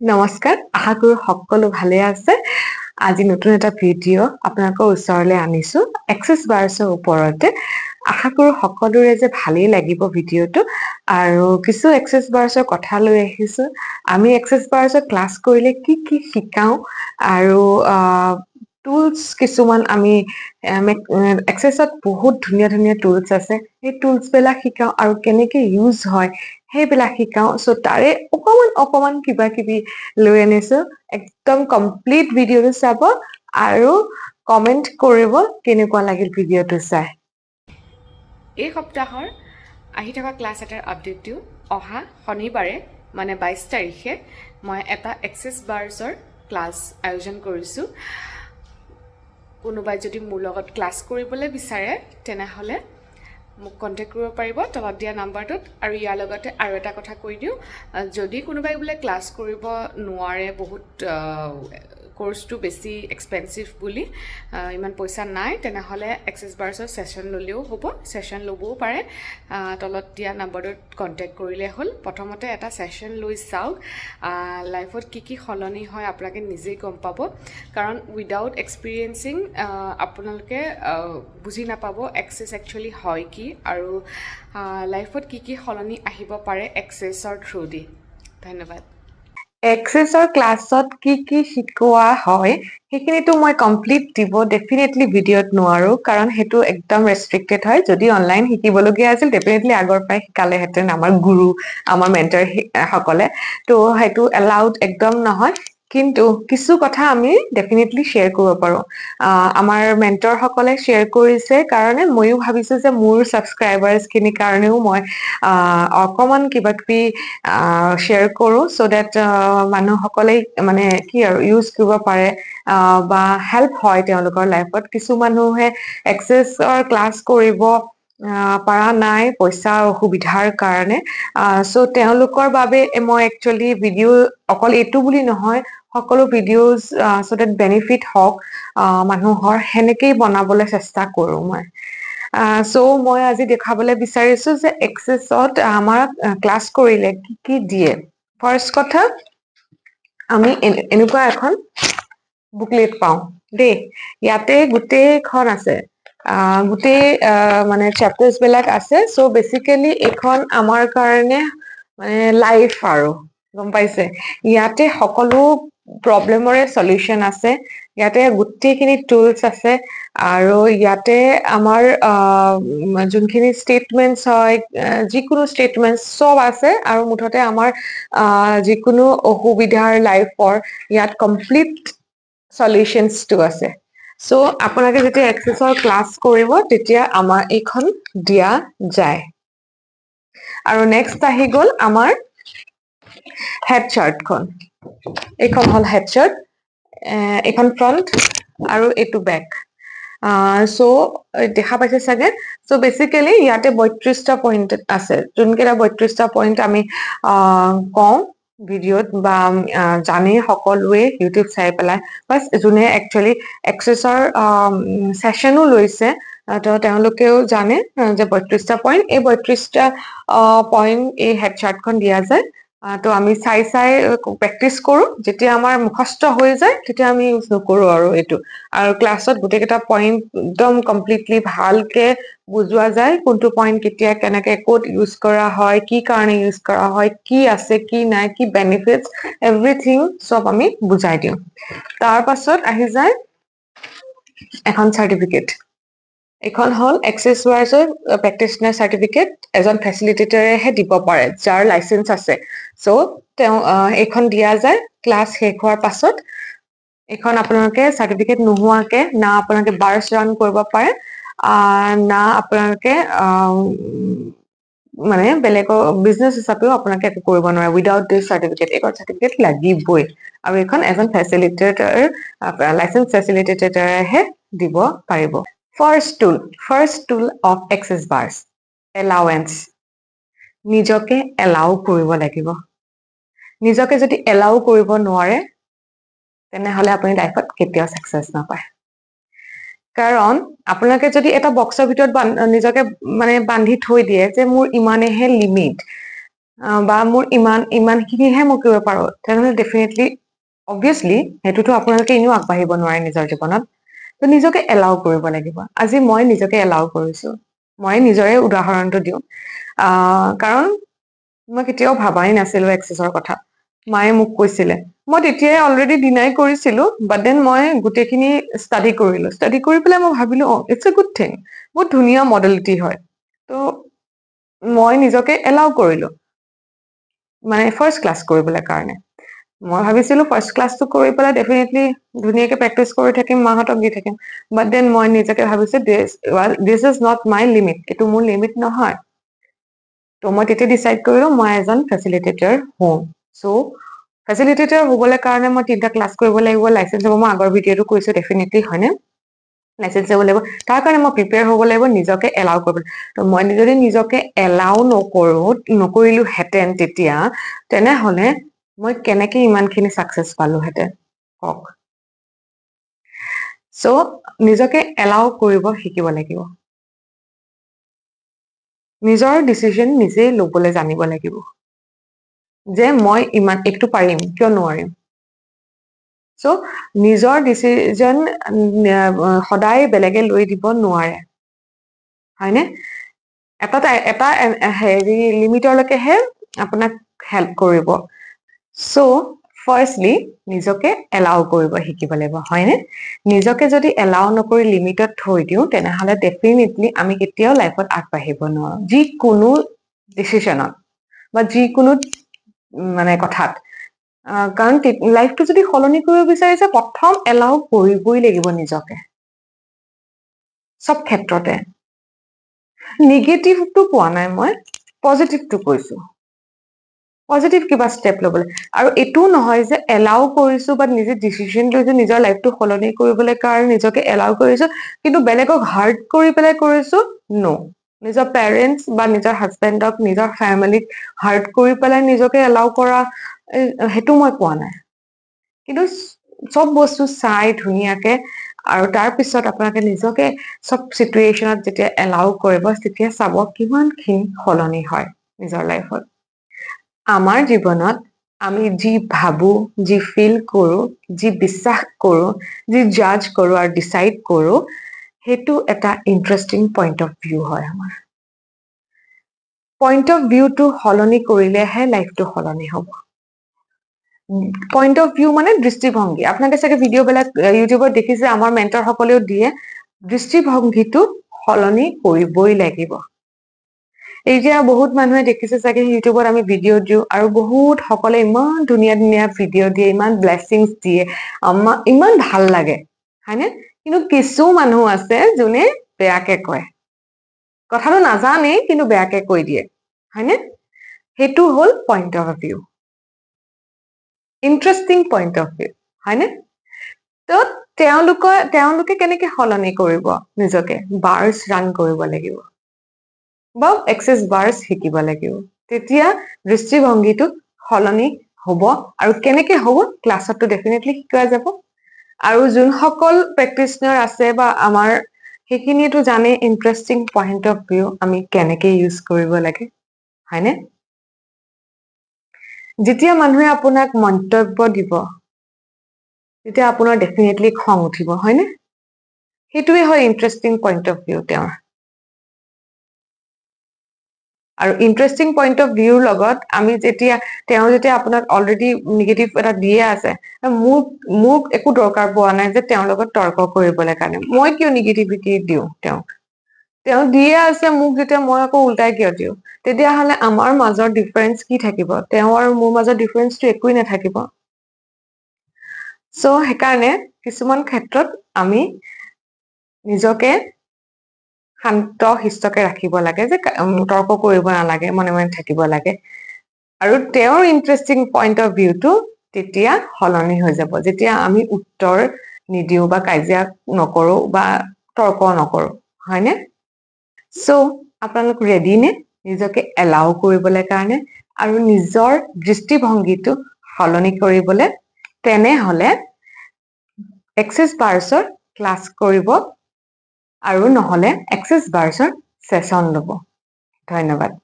নমস্কাৰ, আশা কৰো সকলো ভালে আছে। আজি নতুন এটা ভিডিঅ' আপোনালোকৰ ওচৰলৈ আনিছো এক্সেস বাৰ্ছৰ ওপৰতে। আশা কৰো সকলোৰে যে ভালেই লাগিব ভিডিঅ'টো আৰু কিছু এক্সেস বাৰ্ছৰ কথা লৈ আহিছো। আমি এক্সেস বাৰ্ছৰ ক্লাছ কৰিলে কি কি শিকাও আৰু টুলস কিছুমান আমি এক্সেসত বহুত ধুনীয়া ধুনীয়া টুলস আছে, সেই টুলস বিলাক শিকাও আৰু কেনেকে ইউজ হয় সেইবিলাক শিকাও। সো তাৰে অকমান কিবা কিবি লৈ আনিছো। একদম কমপ্লিট ভিডিঅ'টো চাব আৰু কমেন্ট কৰিব কেনেকুৱা লাগিল ভিডিঅ'টো চাই। এই সপ্তাহৰ আহি থকা ক্লাছ এটাৰ আপডেট দিওঁ। অহা শনিবাৰে মানে 22 তাৰিখে মই এটা এক্সেস বাৰ্ছৰ ক্লাছ আয়োজন কৰিছোঁ। কোনোবাই যদি মোৰ লগত ক্লাছ কৰিবলৈ বিচাৰে তেনেহ'লে মোক কণ্টেক্ট কৰিব পাৰিব তলত দিয়া নাম্বাৰটোত। আৰু ইয়াৰ লগতে আৰু এটা কথা কৈ দিওঁ, যদি কোনোবাই বোলে ক্লাছ কৰিব নোৱাৰে, বহুত কোৰ্চটো বেছি এক্সপেঞ্চিভ বুলি, ইমান পইচা নাই, তেনেহ'লে এক্সেস বাৰ্ছৰ ছেশ্যন ল'লেও হ'ব, ছেশ্যন ল'বও পাৰে। তলত দিয়া নাম্বাৰটোত কণ্টেক্ট কৰিলে হ'ল। প্ৰথমতে এটা ছেশ্যন লৈ চাওক, লাইফত কি কি সলনি হয় আপোনালোকে নিজেই গম পাব। কাৰণ উইদাউট এক্সপিৰিয়েঞ্চিং আপোনালোকে বুজি নাপাব এক্সেস একচুৱেলি হয় কি আৰু লাইফত কি কি সলনি আহিব পাৰে এক্সেসৰ থ্ৰু দি। ধন্যবাদ। এক্সেসৰ ক্লাছত কি কি শিকোৱা হয় সেইখিনিতো মই কমপ্লিট দিব ডেফিনেটলি ভিডিঅ'ত নোৱাৰো, কাৰণ সেইটো একদম ৰেষ্ট্ৰিক্টেড হয়। যদি অনলাইন শিকিবলগীয়া আছিল ডেফিনেটলি আগৰ পৰাই শিকালেহেঁতেন আমাৰ গুৰু, আমাৰ মেণ্টৰ সকলে। তো সেইটো এলাউড একদম নহয়, কিন্তু কিছু কথা আমি ডেফিনেটলি শ্বেয়াৰ কৰিব পাৰো। আমাৰ মেণ্টৰ সকলে শ্বেয়াৰ কৰিছে কাৰণে ময়ো ভাবিছো যে মোৰ ছাবস্ক্ৰাইবাৰ্ছ খিনিৰ কাৰণেও মই অকমান কিবা কিবি শ্বেয়াৰ কৰো, চ' ডেট মানুহসকলে মানে কি আৰু ইউজ কৰিব পাৰে বা হেল্প হয় তেওঁলোকৰ লাইফত। কিছু মানুহে এক্সেসৰ ক্লাছ কৰিব পাৰা নাই পইচাৰ অসুবিধাৰ কাৰণে। চ' তেওঁলোকৰ বাবে মই একচুৱেলি ভিডিঅ' অকল এইটো বুলি নহয়, সকলো ভিডিঅ'জ চ' ডেট বেনিফিট হওক মানুহৰ, সেনেকেই বনাবলৈ চেষ্টা কৰো মই। চ' মই আজি দেখাবলৈ বিচাৰিছো যে এক্সেসত আমাৰ ক্লাছ কৰিলে কি কি দিয়ে। ফাৰ্ষ্ট কথা, আমি এনেকুৱা এখন বুকলেট পাওঁ দেই। ইয়াতে গোটেইখন আছে, গোটেই মানে চেপ্টাৰ্ছ বিলাক আছে। চ' বেচিকেলি এইখন আমাৰ কাৰণে মানে লাইফ আৰু, গম পাইছে। ইয়াতে সকলো প্ৰব্লেমৰে চলিউশ্যন আছে, ইয়াতে গোটেইখিনি টুলছ আছে আৰু ইয়াতে আমাৰ যোনখিনি ষ্টেটমেন্টছ হয়, যিকোনো ষ্টেটমেন্টছ চব আছে। আৰু মুঠতে আমাৰ যিকোনো অসুবিধাৰ লাইফৰ ইয়াত কমপ্লিট চলিউশ্যনছটো আছে। চ' আপোনালোকে যেতিয়া এক্সেসৰ ক্লাছ কৰিব তেতিয়া আমাৰ এইখন দিয়া যায়। আৰু নেক্সট আহি গ'ল আমাৰ হেড চাৰ্টখন। এইখন হ'ল হেড চাৰ্ট, এইখন ফ্ৰণ্ট আৰু এইটো বেক। চ' দেখা পাইছে চাগে। চ' বেচিকেলি ইয়াতে 32টা পইণ্ট আছে, যোনকেইটা 32টা পইণ্ট আমি কওঁ ভিডিঅ'ত বা জানেই সকলোৱে ইউটিউব চাই পেলাই, বাছ যোনে একচুৱেলি এক্সেসৰ ছেশ্যনো লৈছে তো তেওঁলোকেও জানে যে 32টা পইণ্ট, এই 32টা পইণ্ট এই হেড চাৰ্টখন দিয়া যায়। তো আমি চাই প্ৰেক্টিচ কৰো। যেতিয়া আমাৰ মুখস্থ হৈ যায় তেতিয়া আমি ইউজ নকৰো আৰু এইটো। আৰু ক্লাছত গোটেইকেইটা পইণ্ট একদম কমপ্লিটলি ভালকে বুজোৱা যায়, কোনটো পইণ্ট কেতিয়া কেনেকে ক'ত ইউজ কৰা হয়, কি কাৰণে ইউজ কৰা হয়, কি আছে কি নাই, কি বেনিফিটছ, এভৰিথিং চব আমি বুজাই দিওঁ। তাৰ পাছত আহি যায় এখন চাৰ্টিফিকেট। এইখন হ'ল এক্সেস বাৰ্ছৰ প্ৰেক্টিচনাৰ চাৰ্টিফিকেট। এজন ফেচিলিটেটৰেহে দিব পাৰে যাৰ লাইচেন্স আছে। চ' তেওঁ এইখন দিয়া যায় ক্লাছ শেষ হোৱাৰ পাছত। এইখন আপোনালোকে চাৰ্টিফিকেট নোহোৱাকে না আপোনালোকে বাৰ্ছ ৰান কৰিব পাৰে, না আপোনালোকে মানে বেলেগৰ বিজনেছ হিচাপেও আপোনালোকে একো কৰিব নোৱাৰে উইদাউট দিছ চাৰ্টিফিকেট। এইখন চাৰ্টিফিকেট লাগিবই, আৰু এইখন এজন ফেচিলিটেটৰ, লাইচেন্স ফেচিলিটেটৰেহে দিব পাৰিব। First tool of access bars, allowance. নিজকে এলাউ কৰিব লাগিব। নিজকে যদি এলাউ কৰিব নোৱাৰে তেনেহলে আপুনি লাইফত কেতিয়াও ছাকচেছ নাপায়। কাৰণ আপোনালোকে যদি এটা বক্সৰ ভিতৰত নিজকে মানে বান্ধি থৈ দিয়ে যে মোৰ ইমানেহে লিমিট, বা মোৰ ইমানখিনিহে মই কৰিব পাৰো, তেনেহ'লে ডেফিনেটলি অবভিয়াছলি সেইটোতো আপোনালোকে এনেও আগবাঢ়িব নোৱাৰে নিজৰ জীৱনত। তো নিজকে এলাউ কৰিব লাগিব। আজি মই নিজকে এলাউ কৰিছো, মই নিজৰে উদাহৰণটো দিওঁ। কাৰণ মই কেতিয়াও ভাবাই নাছিলো এক্সেছৰ কথা। মায়ে মোক কৈছিলে, মই তেতিয়াই অলৰেডি ডিনাই কৰিছিলো, বাট দেন মই গোটেইখিনি ষ্টাডি কৰিলো। ষ্টাডি কৰি পেলাই মই ভাবিলো ইটছ এ গুড থিং, বহুত ধুনীয়া মডেলিটি হয়। তো মই নিজকে এলাউ কৰিলো, মানে ফাৰ্ষ্ট ক্লাছ কৰিবলৈ কাৰণে। মই ভাবিছিলো ফাৰ্ষ্ট ক্লাছটো কৰি পেলাই ডেফিনেটলি ধুনীয়াকে প্ৰেক্টিচ কৰি থাকিম, মাহঁতক দি থাকিম। বাট দেন মই নিজকে ভাবিছো this is not my limit, এইটো মোৰ লিমিট নহয়। তো মই তেতিয়া ডিচাইড কৰিলো মই এজন ফেচিলিটেটৰ হওঁ। চ' ফেচিলিটেটৰ হবলৈ কাৰণে মই 3টা ক্লাছ কৰিব লাগিব, লাইচেন্স হ'ব। মই আগৰ ভিডিঅ'টো কৈছো ডেফিনেটলি, হয়নে? লাইচেন্স হ'ব লাগিব, তাৰ কাৰণে মই প্ৰিপেয়াৰ হ'ব লাগিব, নিজকে এলাউ কৰিব লাগিব। তো মই যদি নিজকে এলাউ নকৰিলোহেঁতেন তেতিয়া, তেনেহলে মই কেনেকে ইমানখিনি চাকচেছ পালোহেঁতেন কওক। চ' নিজকে এলাউ কৰিব শিকিব লাগিব, নিজৰ ডিচিজন নিজে ল'বলৈ জানিব লাগিব যে মই এইটো পাৰিম, কিয় নোৱাৰিম। চ' নিজৰ ডিচিজন সদায় বেলেগে লৈ দিব নোৱাৰে, হয়নে? এটা হেৰি লিমিটৰলৈকেহে আপোনাক হেল্প কৰিব। চ' ফাৰ্ষ্টলি নিজকে এলাউ কৰিব শিকিব লাগিব, হয়নে? নিজকে যদি এলাউ নকৰি লিমিটত থৈ দিওঁ, তেনেহলে ডেফিনেটলি আমি কেতিয়াও লাইফত আগবাঢ়িব নোৱাৰো, যিকোনো ডিচিশ্যনত বা যিকোনো মানে কথাত। কাৰণ লাইফটো যদি সলনি কৰিব বিচাৰিছে, প্ৰথম এলাউ কৰিবই লাগিব নিজকে, চব ক্ষেত্ৰতে। নিগেটিভটো কোৱা নাই, মই পজিটিভটো কৈছো। পজিটিভ কিবা ষ্টেপ ল'বলৈ। আৰু এইটোও নহয় যে এলাউ কৰিছো বা নিজে ডিচিজন লৈছো নিজৰ লাইফটো সলনি কৰিবলৈ কাৰণে নিজকে এলাউ কৰিছো, কিন্তু বেলেগক হাৰ্ট কৰি পেলাই কৰিছো, ন'। নিজৰ পেৰেণ্টছ বা নিজৰ হাজবেণ্ডক, নিজৰ ফেমিলিক হাৰ্ট কৰি পেলাই নিজকে এলাউ কৰা, সেইটো মই কোৱা নাই। কিন্তু চব বস্তু চাই ধুনীয়াকে, আৰু তাৰ পিছত আপোনালোকে নিজকে চব চিটুৱেশ্যনত যেতিয়া এলাউ কৰিব, তেতিয়া চাব কিমানখিনি সলনি হয় নিজৰ লাইফত। আমাৰ জীৱনত আমি যি ভাবো, যি ফিল কৰো, যি বিশ্বাস কৰো, যি জাজ কৰো আৰু ডিচাইড কৰো, সেইটো এটা ইণ্টাৰেষ্টিং পইণ্ট অফ ভিউ হয় আমাৰ। পইণ্ট অফ ভিউটো সলনি কৰিলেহে লাইফটো সলনি হ'ব। পইণ্ট অফ ভিউ মানে দৃষ্টিভংগী। আপোনালোকে চাগে ভিডিঅ'বিলাক ইউটিউবত দেখিছে, আমাৰ মেণ্টৰ সকলেও দিয়ে। দৃষ্টিভংগীটো সলনি কৰিবই লাগিব। এতিয়া বহুত মানুহে দেখিছে চাগে ইউটিউবত আমি ভিডিঅ' দিওঁ, আৰু বহুত সকলে ইমান ধুনীয়া ধুনীয়া ভিডিঅ' দিয়ে, ইমান ব্লেছিংছ দিয়ে, ইমান ভাল লাগে, হয়নে? কিন্তু কিছু মানুহ আছে যোনে বেয়াকে কয়, কথাটো নাজানেই কিন্তু বেয়াকে কৈ দিয়ে, হয়নে? সেইটো হ'ল point of view, interesting point of view, হয়নে? তো তেওঁলোকে কেনেকে সলনি কৰিব নিজকে? বাৰ্ছ ৰান কৰিব লাগিব বা এক্সেছ বাৰ্ছ শিকিব লাগিব, তেতিয়া দৃষ্টিভংগীটো সলনি হ'ব। আৰু কেনেকে হ'ব, ক্লাছতটো ডেফিনেটলি শিকোৱা যাব। আৰু যোনসকল প্ৰেক্টিচনাৰ আছে বা আমাৰ, সেইখিনিয়েতো জানে ইণ্টাৰেষ্টিং পইণ্ট অফ ভিউ আমি কেনেকে ইউজ কৰিব লাগে, হয়নে? যেতিয়া মানুহে আপোনাক মন্তব্য দিব, তেতিয়া আপোনাৰ ডেফিনেটলি খং উঠিব, হয়নে? সেইটোৱে হয় ইণ্টাৰেষ্টিং পইণ্ট অফ ভিউ তেওঁৰ। আৰু ইণ্টাৰেষ্টিং পইণ্ট অফ ভিউৰ লগত তেওঁ যেতিয়া আপোনাক অলৰেডি নিগেটিভ এটা দিয়ে আছে, মোক একো দৰকাৰ পোৱা নাই যে তেওঁৰ লগত তৰ্ক কৰিবলৈ কাৰণে। মই কিয় নিগেটিভিটি দিওঁ তেওঁ দিয়ে আছে মোক, যেতিয়া মই আকৌ উল্টাই কিয় দিওঁ? তেতিয়াহলে আমাৰ মাজৰ ডিফাৰেন্স কি থাকিব? তেওঁ আৰু মোৰ মাজৰ ডিফাৰেন্সটো একোৱেই নাথাকিব। চ' সেইকাৰণে কিছুমান ক্ষেত্ৰত আমি নিজকে শান্ত শিষ্টকে ৰাখিব লাগে, যে তৰ্ক কৰিব নালাগে, মনে মনে থাকিব লাগে। আৰু তেওঁৰ ইণ্টাৰেষ্টিং পইণ্ট অফ ভিউটো তেতিয়া সলনি হৈ যাব, যেতিয়া আমি উত্তৰ নিদিওঁ বা কাজিয়া নকৰো বা তৰ্ক নকৰো, হয়নে? চ' আপোনালোক ৰেডি নে নিজকে এলাউ কৰিবলৈ কাৰণে আৰু নিজৰ দৃষ্টিভংগীটো সলনি কৰিবলৈ? তেনেহলে এক্সেছ বাৰ্ছৰ ক্লাছ কৰিব, আৰু নহলে এক্সেছ বাৰ্ছৰ চেচন ল'ব। ধন্যবাদ।